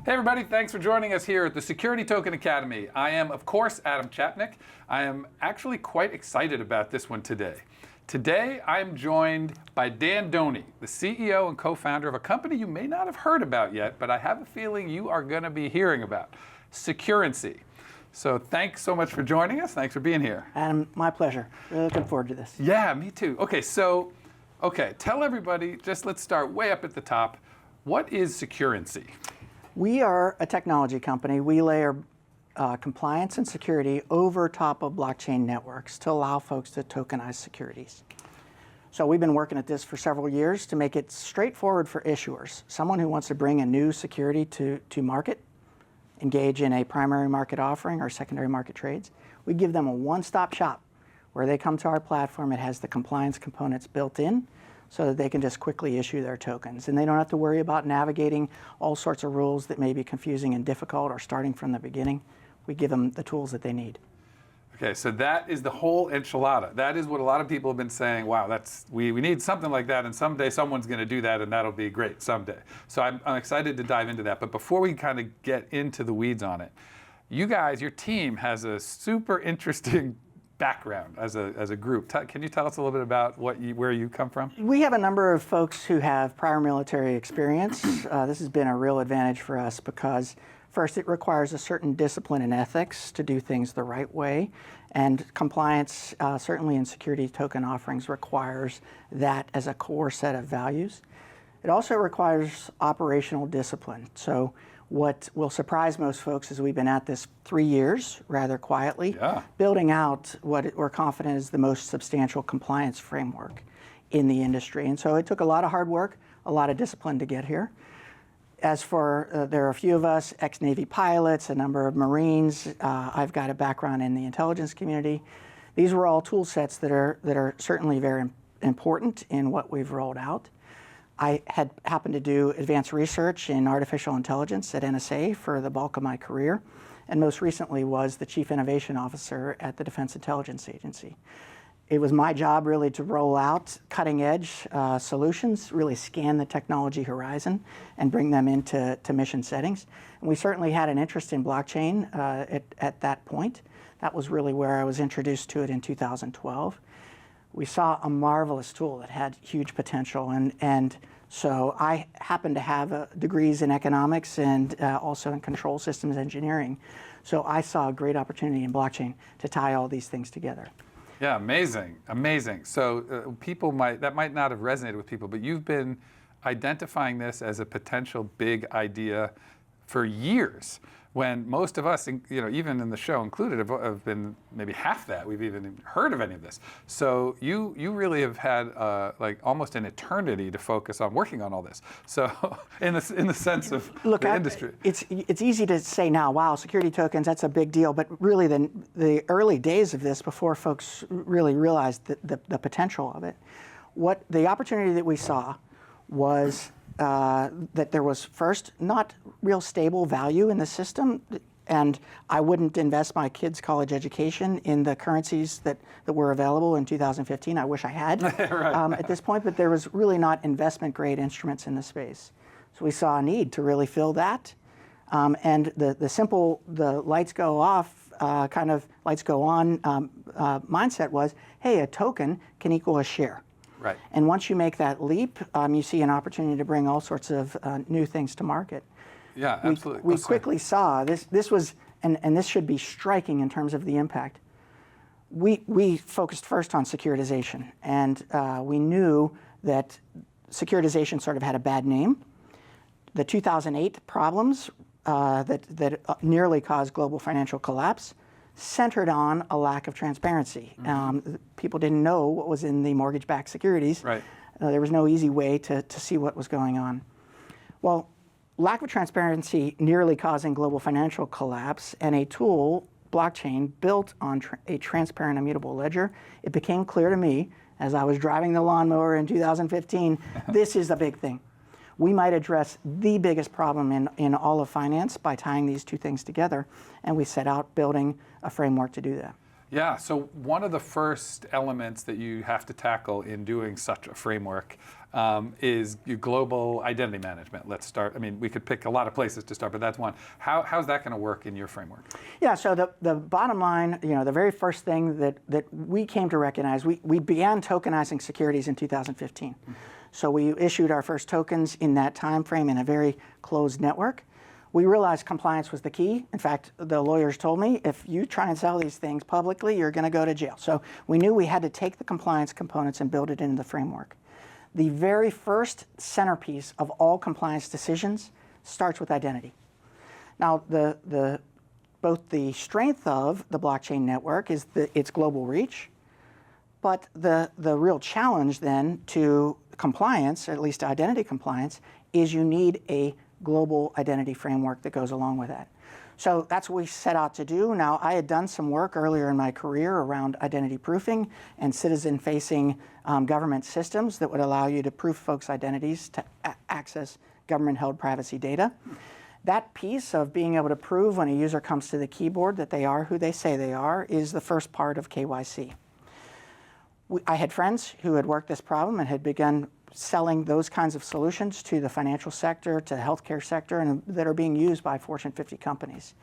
Hey everybody, thanks for joining us here at the Security Token Academy. I am, of course, Adam Chapnick. I am actually quite excited about this one today. Today, I'm joined by Doney, the CEO and co-founder of a company you may not have heard about yet, but I have a feeling you are going to be hearing about, Securrency. So thanks so much for joining us. Thanks for being here. Adam, my pleasure. Really looking forward to this. Yeah, me too. Okay, tell everybody, let's start way up at the top. What is Securrency? We are a technology company. We layer compliance and security over top of blockchain networks to allow folks to tokenize securities. So we've been working at this for several years to make it straightforward for issuers. Someone who wants to bring a new security to market, engage in a primary market offering or secondary market trades, we give them a one-stop shop where they come to our platform. It has the compliance components built in, so that they can just quickly issue their tokens. And they don't have to worry about navigating all sorts of rules that may be confusing and difficult or starting from the beginning. We give them the tools that they need. Okay, so that is the whole enchilada. That is what a lot of people have been saying, wow, we need something like that, and someday someone's going to do that, and that'll be great someday. So I'm excited to dive into that. But before we kind of get into the weeds on it, you guys, your team has a super interesting background as a group. Can you tell us a little bit about where you come from? We have a number of folks who have prior military experience. This has been a real advantage for us because first, it requires a certain discipline and ethics to do things the right way. And compliance, certainly in security token offerings, requires that as a core set of values. It also requires operational discipline. So what will surprise most folks is we've been at this 3 years, rather quietly, building out what we're confident is the most substantial compliance framework in the industry. And so it took a lot of hard work, a lot of discipline to get here. As for, there are a few of us, ex-Navy pilots, a number of Marines. I've got a background in the intelligence community. These were all tool sets that are certainly very important in what we've rolled out. I had happened to do advanced research in artificial intelligence at NSA for the bulk of my career, and most recently was the Chief Innovation Officer at the Defense Intelligence Agency. It was my job really to roll out cutting-edge solutions, really scan the technology horizon and bring them into mission settings. And we certainly had an interest in blockchain at that point. That was really where I was introduced to it in 2012. We saw a marvelous tool that had huge potential, and so I happened to have degrees in economics and also in control systems engineering. So I saw a great opportunity in blockchain to tie all these things together. Yeah, amazing, amazing. So that might not have resonated with people, but you've been identifying this as a potential big idea for years, when most of us, even in the show included, have been maybe half that we've even heard of any of this. So you really have had like almost an eternity to focus on working on all this. So in the sense of the industry, it's easy to say now, wow, security tokens, that's a big deal. But really, the early days of this, before folks really realized the potential of it, what the opportunity that we saw was that there was first not real stable value in the system, and I wouldn't invest my kids' college education in the currencies that were available in 2015. I wish I had right. At this point, but there was really not investment-grade instruments in the space. So we saw a need to really fill that, and the simple lights go off, kind of lights go on mindset was, hey, a token can equal a share. Right. And once you make that leap, you see an opportunity to bring all sorts of new things to market. Yeah, absolutely. We quickly saw this was, and this should be striking in terms of the impact. We focused first on securitization, and we knew that securitization sort of had a bad name. The 2008 problems that nearly caused global financial collapse centered on a lack of transparency. People didn't know what was in the mortgage-backed securities. Right. There was no easy way to see what was going on. Well, lack of transparency nearly causing global financial collapse, and a tool, blockchain, built on a transparent immutable ledger, it became clear to me as I was driving the lawnmower in 2015, this is the big thing. We might address the biggest problem in all of finance by tying these two things together, and we set out building a framework to do that. Yeah, so one of the first elements that you have to tackle in doing such a framework is your global identity management. Let's start, I mean, we could pick a lot of places to start, but that's one. How's that going to work in your framework? Yeah, so the bottom line, the very first thing that we came to recognize, we began tokenizing securities in 2015. Mm-hmm. So we issued our first tokens in that time frame in a very closed network. We realized compliance was the key. In fact, the lawyers told me, if you try and sell these things publicly, you're going to go to jail. So we knew we had to take the compliance components and build it into the framework. The very first centerpiece of all compliance decisions starts with identity. Now, both the strength of the blockchain network is its global reach, but the real challenge then to compliance, at least identity compliance, is you need a global identity framework that goes along with that. So that's what we set out to do. Now, I had done some work earlier in my career around identity proofing and citizen-facing government systems that would allow you to proof folks' identities to access government-held privacy data. That piece of being able to prove when a user comes to the keyboard that they are who they say they are is the first part of KYC. I had friends who had worked this problem and had begun selling those kinds of solutions to the financial sector, to the healthcare sector, and that are being used by Fortune 50 companies.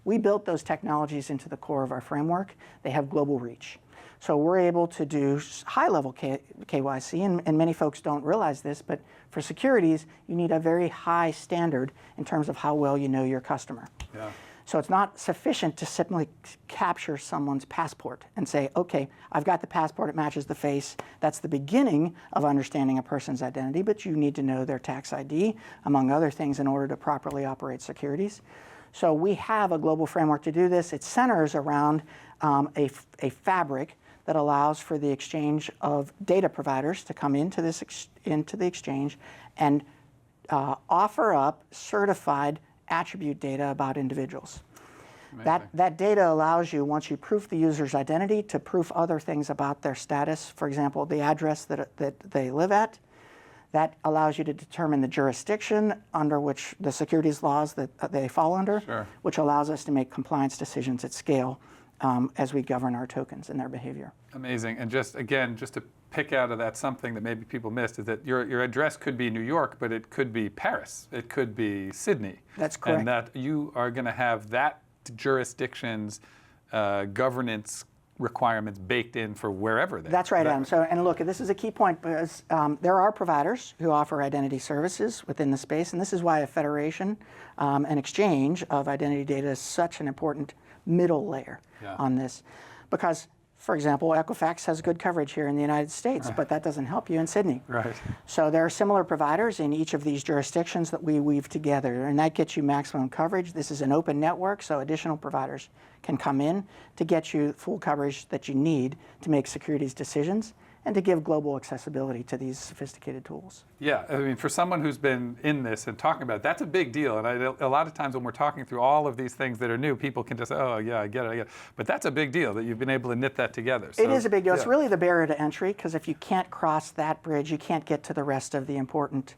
We built those technologies into the core of our framework. They have global reach. So we're able to do high-level KYC, and many folks don't realize this, but for securities, you need a very high standard in terms of how well you know your customer. Yeah. So it's not sufficient to simply capture someone's passport and say, okay, I've got the passport, it matches the face. That's the beginning of understanding a person's identity, but you need to know their tax ID, among other things, in order to properly operate securities. So we have a global framework to do this. It centers around a fabric that allows for the exchange of data providers to come into the exchange and offer up certified attribute data about individuals. That data allows you, once you proof the user's identity, to proof other things about their status. For example, the address that they live at. That allows you to determine the jurisdiction under which the securities laws that they fall under, Sure. which allows us to make compliance decisions at scale as we govern our tokens and their behavior. Amazing. And just to pick out of that something that maybe people missed is that your address could be New York, but it could be Paris. It could be Sydney. That's correct. And that you are going to have that jurisdiction's governance requirements baked in for wherever they are. That's right, Adam. So, and look, this is a key point because there are providers who offer identity services within the space, and this is why a federation and exchange of identity data is such an important middle layer on this. Because, for example, Equifax has good coverage here in the United States, but that doesn't help you in Sydney. Right. So there are similar providers in each of these jurisdictions that we weave together, and that gets you maximum coverage. This is an open network, so additional providers can come in to get you full coverage that you need to make securities decisions and to give global accessibility to these sophisticated tools. Yeah, I mean, for someone who's been in this and talking about it, that's a big deal. And a lot of times when we're talking through all of these things that are new, people can just say, oh, yeah, I get it. But that's a big deal that you've been able to knit that together. So, it is a big deal. Yeah. It's really the barrier to entry, because if you can't cross that bridge, you can't get to the rest of the important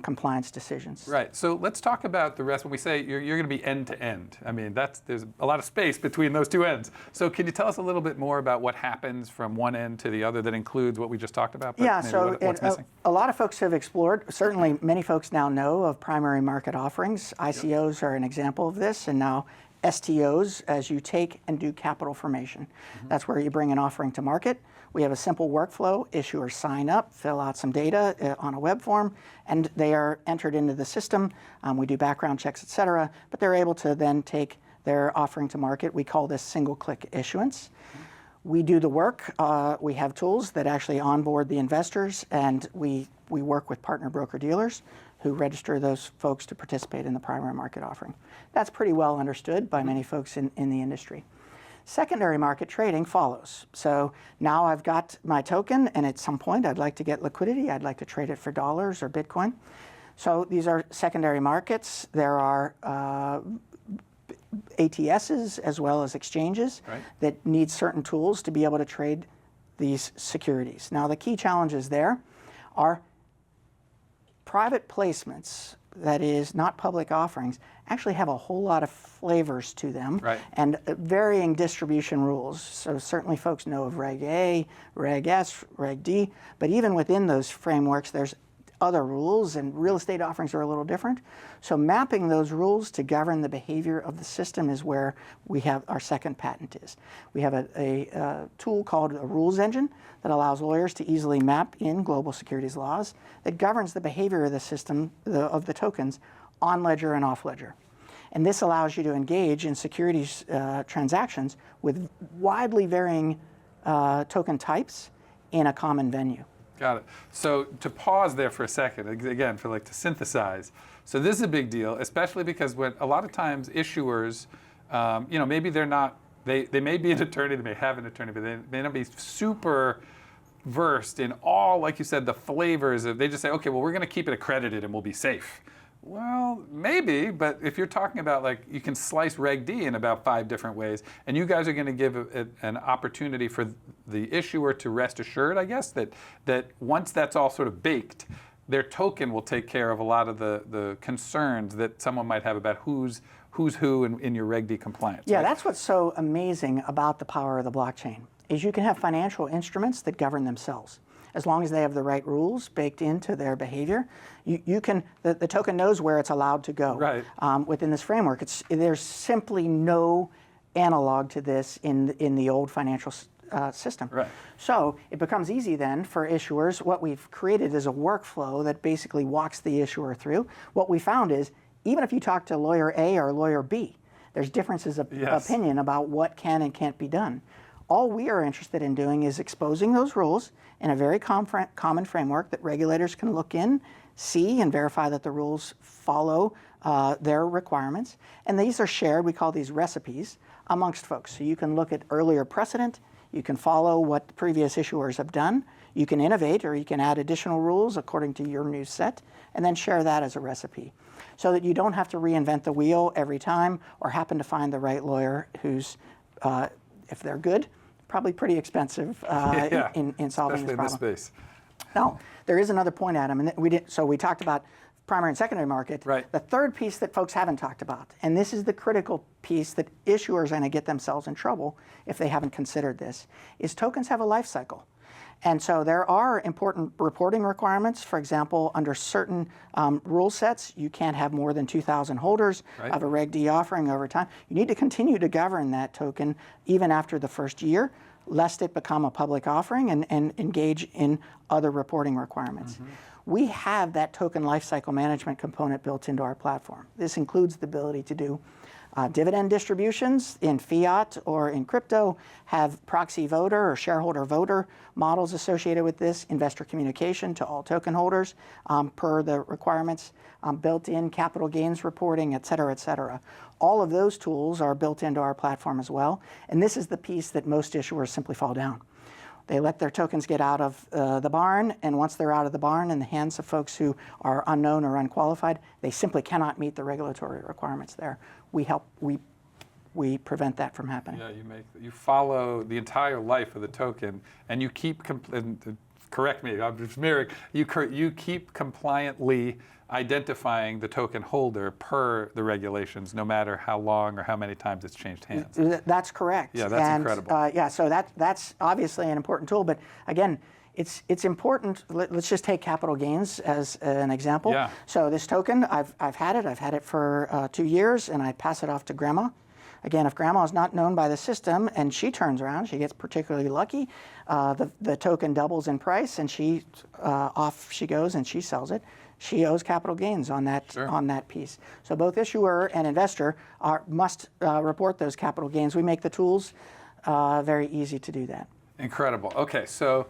compliance decisions. Right. So let's talk about the rest. When we say you're going to be end to end, I mean, there's a lot of space between those two ends. So can you tell us a little bit more about what happens from one end to the other that includes what we just talked about? Yeah, so what's missing? A lot of folks have explored, certainly many folks now know of primary market offerings. ICOs are an example of this, and now STOs, as you take and do capital formation. That's where you bring an offering to market. We have a simple workflow. Issuers sign up, fill out some data on a web form, and they are entered into the system. We do background checks, et cetera, but they're able to then take their offering to market. We call this single-click issuance. We do the work. We have tools that actually onboard the investors, and we work with partner broker-dealers who register those folks to participate in the primary market offering. That's pretty well understood by many folks in the industry. Secondary market trading follows. So now I've got my token, and at some point I'd like to get liquidity. I'd like to trade it for dollars or Bitcoin. So these are secondary markets. There are ATSs as well as exchanges that need certain tools to be able to trade these securities. Now the key challenges there are private placements that is not public offerings actually have a whole lot of flavors to them, right, and varying distribution rules. So certainly folks know of Reg A, Reg S, Reg D, but even within those frameworks there's other rules, and real estate offerings are a little different. So mapping those rules to govern the behavior of the system is where we have our second patent is. We have a tool called a rules engine that allows lawyers to easily map in global securities laws that governs the behavior of the system, of the tokens, on ledger and off ledger. And this allows you to engage in securities transactions with widely varying token types in a common venue. Got it. So to pause there for a second, again, to synthesize. So this is a big deal, especially because when a lot of times issuers, maybe they're not, they may be an attorney, they may have an attorney, but they may not be super versed in all, like you said, the flavors of, they just say, okay, well, we're going to keep it accredited and we'll be safe. Well, maybe, but if you're talking about you can slice Reg D in about 5 different ways, and you guys are going to give an opportunity for the issuer to rest assured, I guess, that once that's all sort of baked, their token will take care of a lot of the concerns that someone might have about who's who in your Reg D compliance. Yeah, right? That's what's so amazing about the power of the blockchain, is you can have financial instruments that govern themselves. As long as they have the right rules baked into their behavior, the token knows where it's allowed to go. Right. Within this framework. There's simply no analog to this in the old financial system. Right. So it becomes easy then for issuers. What we've created is a workflow that basically walks the issuer through. What we found is, even if you talk to lawyer A or lawyer B, there's differences of opinion about what can and can't be done. All we are interested in doing is exposing those rules in a very common framework that regulators can look in, see, and verify that the rules follow their requirements. And these are shared, we call these recipes, amongst folks. So you can look at earlier precedent, you can follow what previous issuers have done, you can innovate or you can add additional rules according to your new set, and then share that as a recipe. So that you don't have to reinvent the wheel every time or happen to find the right lawyer who's, if they're good, probably pretty expensive in solving this problem. Especially in this space. Now, there is another point, Adam, and we talked about primary and secondary market. Right. The third piece that folks haven't talked about, and this is the critical piece that issuers are going to get themselves in trouble if they haven't considered this, is tokens have a life cycle. And so there are important reporting requirements. For example, under certain rule sets, you can't have more than 2,000 holders of a Reg D offering over time. You need to continue to govern that token even after the first year, lest it become a public offering and engage in other reporting requirements. Mm-hmm. We have that token lifecycle management component built into our platform. This includes the ability to do dividend distributions in fiat or in crypto, have proxy voter or shareholder voter models associated with this, investor communication to all token holders per the requirements, built-in capital gains reporting, et cetera, et cetera. All of those tools are built into our platform as well, and this is the piece that most issuers simply fall down. They let their tokens get out of the barn, and once they're out of the barn in the hands of folks who are unknown or unqualified, they simply cannot meet the regulatory requirements there. We prevent that from happening. Yeah, you follow the entire life of the token, and you keep correct me, I'm just mirroring. You keep compliantly identifying the token holder per the regulations, no matter how long or how many times it's changed hands. That's correct. Yeah, that's incredible. So that's obviously an important tool, but again, it's important. Let's just take capital gains as an example. Yeah. So this token, I've had it for 2 years, and I pass it off to grandma. Again, if grandma is not known by the system and she turns around, she gets particularly lucky, the token doubles in price, and off she goes and she sells it. She owes capital gains on that piece. So both issuer and investor must report those capital gains. We make the tools very easy to do that. Incredible. Okay, so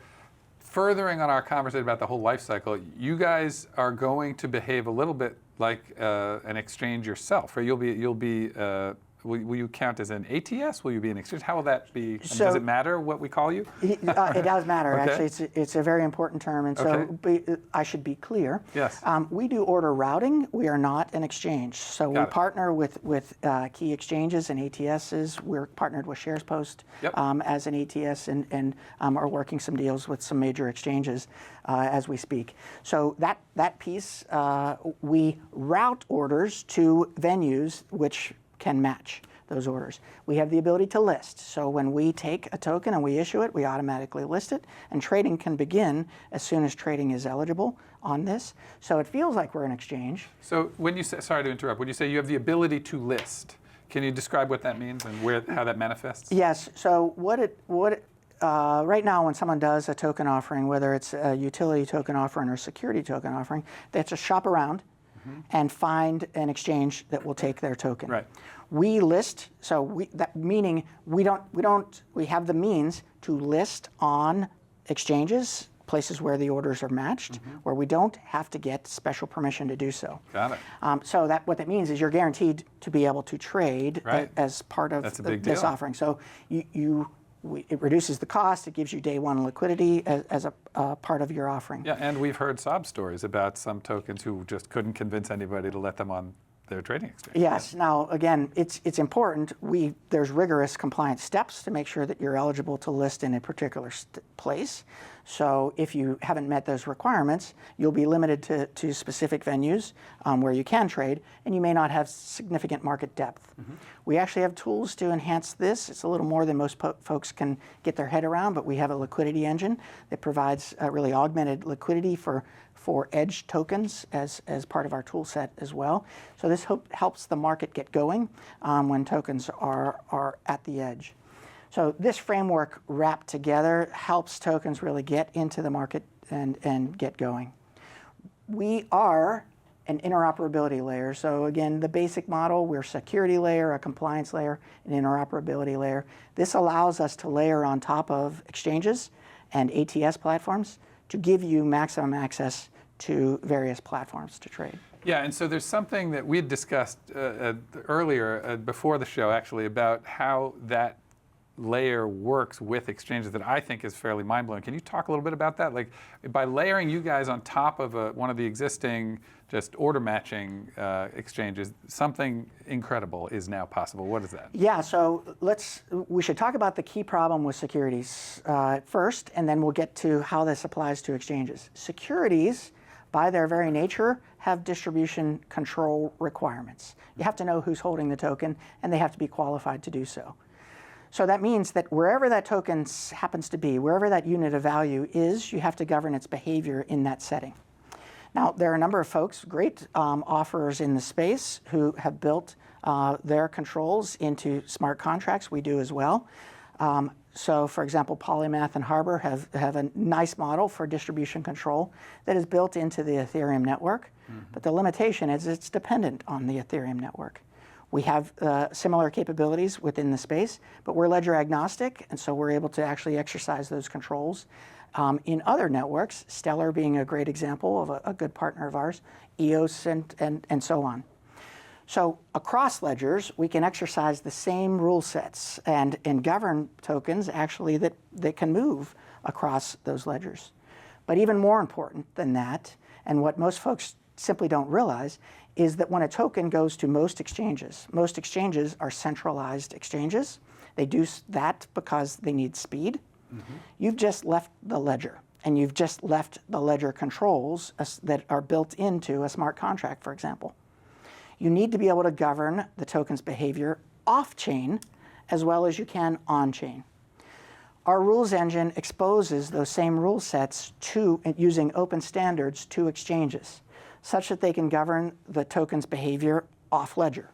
furthering on our conversation about the whole life cycle, you guys are going to behave a little bit like an exchange yourself, or you'll be Will you count as an ATS? Will you be an exchange? How will that be? And So- does it matter what we call you? It does matter. Okay. Actually, it's a very important term, and so I should be clear. Yes. We do order routing. We are not an exchange. So we Got it. partner with key exchanges and ATSs. We're partnered with SharesPost Yep. as an ATS, and are working some deals with some major exchanges as we speak. So that piece, we route orders to venues which can match those orders. We have the ability to list. So when we take a token and we issue it, we automatically list it, and trading can begin as soon as trading is eligible on this. So it feels like we're an exchange. So when you say, sorry to interrupt, when you say you have the ability to list, can you describe what that means and how that manifests? Yes. So right now, when someone does a token offering, whether it's a utility token offering or a security token offering, they have to shop around and find an exchange that will take their token. Right. We list, meaning we have the means to list on exchanges, places where the orders are matched, where we don't have to get special permission to do so. Got it. So what that means is you're guaranteed to be able to trade Right. as part of That's a big this deal. offering. So it reduces the cost. It gives you day one liquidity as a part of your offering. Yeah, and we've heard sob stories about some tokens who just couldn't convince anybody to let them on their trading exchange. Yes. Now, again, it's important. There's rigorous compliance steps to make sure that you're eligible to list in a particular place. So if you haven't met those requirements, you'll be limited to specific venues where you can trade, and you may not have significant market depth. We actually have tools to enhance this. It's a little more than most folks can get their head around, but we have a liquidity engine that provides really augmented liquidity for edge tokens as part of our tool set as well. So this helps the market get going when tokens are at the edge. So this framework wrapped together helps tokens really get into the market and get going. We are an interoperability layer. So again, the basic model, we're a security layer, a compliance layer, an interoperability layer. This allows us to layer on top of exchanges and ATS platforms to give you maximum access to various platforms to trade. Yeah, and so there's something that we had discussed earlier, before the show actually, about how that layer works with exchanges that I think is fairly mind-blowing. Can you talk a little bit about that? Like, by layering you guys on top of one of the existing just order matching exchanges, something incredible is now possible. What is that? Yeah, so we should talk about the key problem with securities first, and then we'll get to how this applies to exchanges. Securities, by their very nature, have distribution control requirements. You have to know who's holding the token, and they have to be qualified to do so. So that means that wherever that token happens to be, wherever that unit of value is, you have to govern its behavior in that setting. Now, there are a number of folks, great offerers in the space, who have built their controls into smart contracts. We do as well. So, for example, Polymath and Harbor have a nice model for distribution control that is built into the Ethereum network. But the limitation is it's dependent on the Ethereum network. We have similar capabilities within the space, but we're ledger agnostic, and so we're able to actually exercise those controls. In other networks, Stellar being a great example of a good partner of ours, EOS and so on. So across ledgers, we can exercise the same rule sets and govern tokens actually that can move across those ledgers. But even more important than that, and what most folks simply don't realize, is that when a token goes to most exchanges are centralized exchanges. They do that because they need speed. You've just left the ledger, and you've just left the ledger controls that are built into a smart contract, for example. You need to be able to govern the token's behavior off-chain as well as you can on-chain. Our rules engine exposes those same rule sets using open standards to exchanges, such that they can govern the token's behavior off-ledger.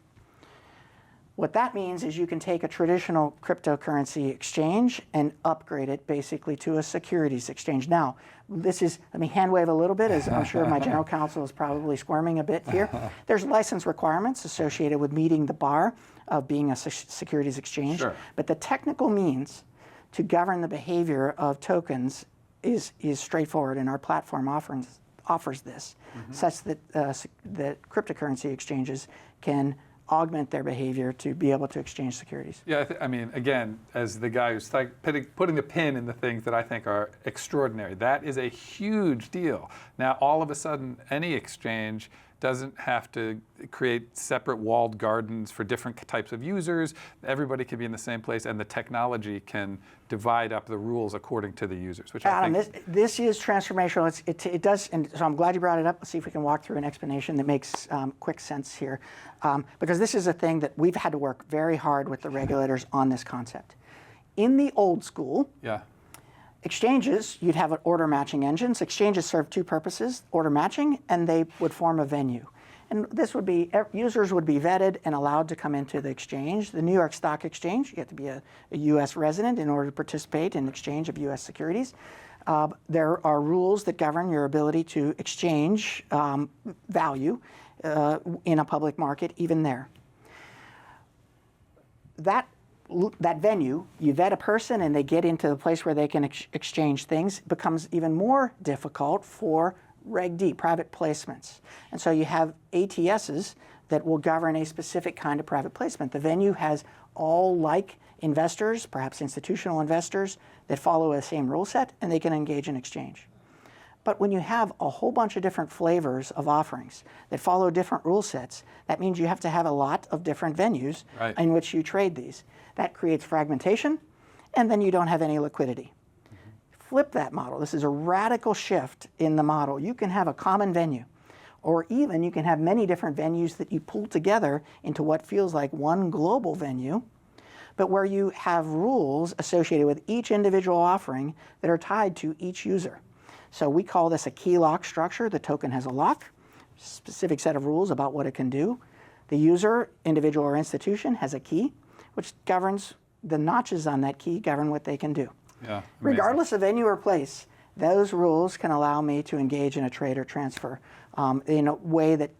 What that means is you can take a traditional cryptocurrency exchange and upgrade it basically to a securities exchange. Now, let me hand wave a little bit, as I'm sure my general counsel is probably squirming a bit here. There's license requirements associated with meeting the bar of being a securities exchange. Sure. But the technical means to govern the behavior of tokens is straightforward, and our platform offers this, such that cryptocurrency exchanges can augment their behavior to be able to exchange securities. Yeah, I mean, again, as the guy who's putting the pin in the things that I think are extraordinary, that is a huge deal. Now, all of a sudden, any exchange doesn't have to create separate walled gardens for different types of users. Everybody can be in the same place, and the technology can divide up the rules according to the users, which Adam, I think... this is transformational. It does, and so I'm glad you brought it up. Let's see if we can walk through an explanation that makes quick sense here. Because this is a thing that we've had to work very hard with the regulators on this concept. In the old school, Yeah. exchanges, you'd have order matching engines. Exchanges serve two purposes, order matching, and they would form a venue. And this would be, users would be vetted and allowed to come into the exchange. The New York Stock Exchange, you have to be a U.S. resident in order to participate in exchange of U.S. securities. There are rules that govern your ability to exchange value in a public market, even there. That venue, you vet a person and they get into the place where they can exchange things, becomes even more difficult for Reg D, private placements. And so you have ATSs that will govern a specific kind of private placement. The venue has all like investors, perhaps institutional investors, that follow the same rule set, and they can engage in exchange. But when you have a whole bunch of different flavors of offerings that follow different rule sets, that means you have to have a lot of different venues in which you trade these. That creates fragmentation, and then you don't have any liquidity. Flip that model. This is a radical shift in the model. You can have a common venue, or even you can have many different venues that you pull together into what feels like one global venue, but where you have rules associated with each individual offering that are tied to each user. So we call this a key lock structure. The token has a lock, specific set of rules about what it can do. The user, individual or institution, has a key, which governs the notches on that key govern what they can do. Yeah, regardless of venue or place, those rules can allow me to engage in a trade or transfer in a way that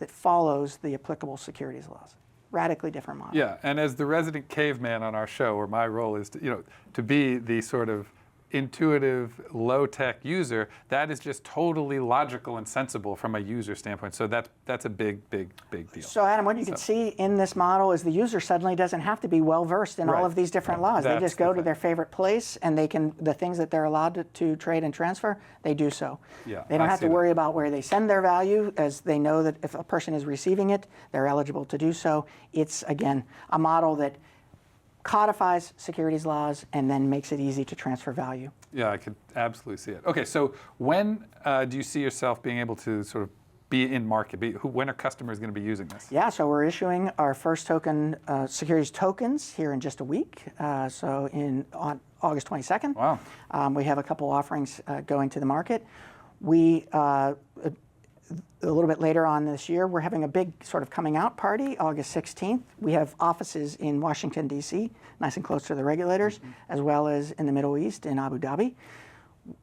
follows the applicable securities laws. Radically different model. Yeah, and as the resident caveman on our show, where my role is to be the sort of intuitive, low-tech user, that is just totally logical and sensible from a user standpoint. So that's a big deal. So Adam, what you can see in this model is the user suddenly doesn't have to be well-versed in all of these different laws. They just go to their favorite place, and they can, the things that they're allowed to trade and transfer, they do so. Yeah, they don't have to worry about where they send their value, as they know that if a person is receiving it, they're eligible to do so. It's, again, a model that codifies securities laws and then makes it easy to transfer value. Yeah, I could absolutely see it. Okay, so when do you see yourself being able to sort of be in market? When are customers going to be using this? Yeah, so we're issuing our first token, securities tokens, here in just a week. So on August 22nd. Wow. We have a couple offerings going to the market. A little bit later on this year, we're having a big sort of coming out party, August 16th. We have offices in Washington, D.C., nice and close to the regulators, as well as in the Middle East, in Abu Dhabi.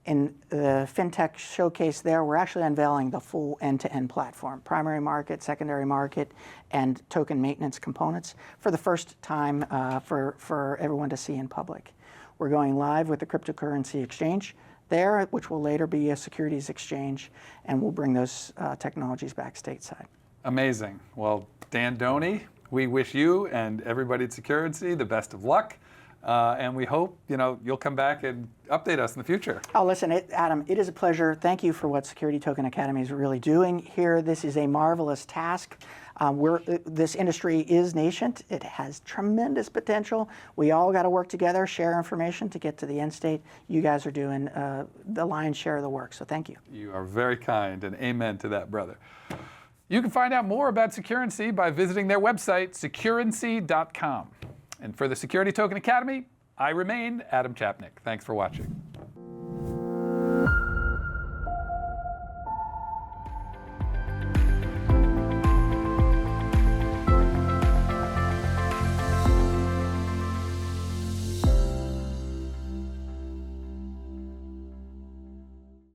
In the FinTech showcase there, we're actually unveiling the full end-to-end platform, primary market, secondary market, and token maintenance components for the first time for everyone to see in public. We're going live with the cryptocurrency exchange there, which will later be a securities exchange, and we'll bring those technologies back stateside. Amazing. Well, Dan Doney, we wish you and everybody at Securrency the best of luck, and we hope you'll come back and update us in the future. Oh, listen, Adam, it is a pleasure. Thank you for what Security Token Academy is really doing here. This is a marvelous task. This industry is nascent. It has tremendous potential. We all got to work together, share information to get to the end state. You guys are doing the lion's share of the work, so thank you. You are very kind, and amen to that, brother. You can find out more about Securrency by visiting their website, securrency.com. And for the Security Token Academy, I remain Adam Chapnick. Thanks for watching.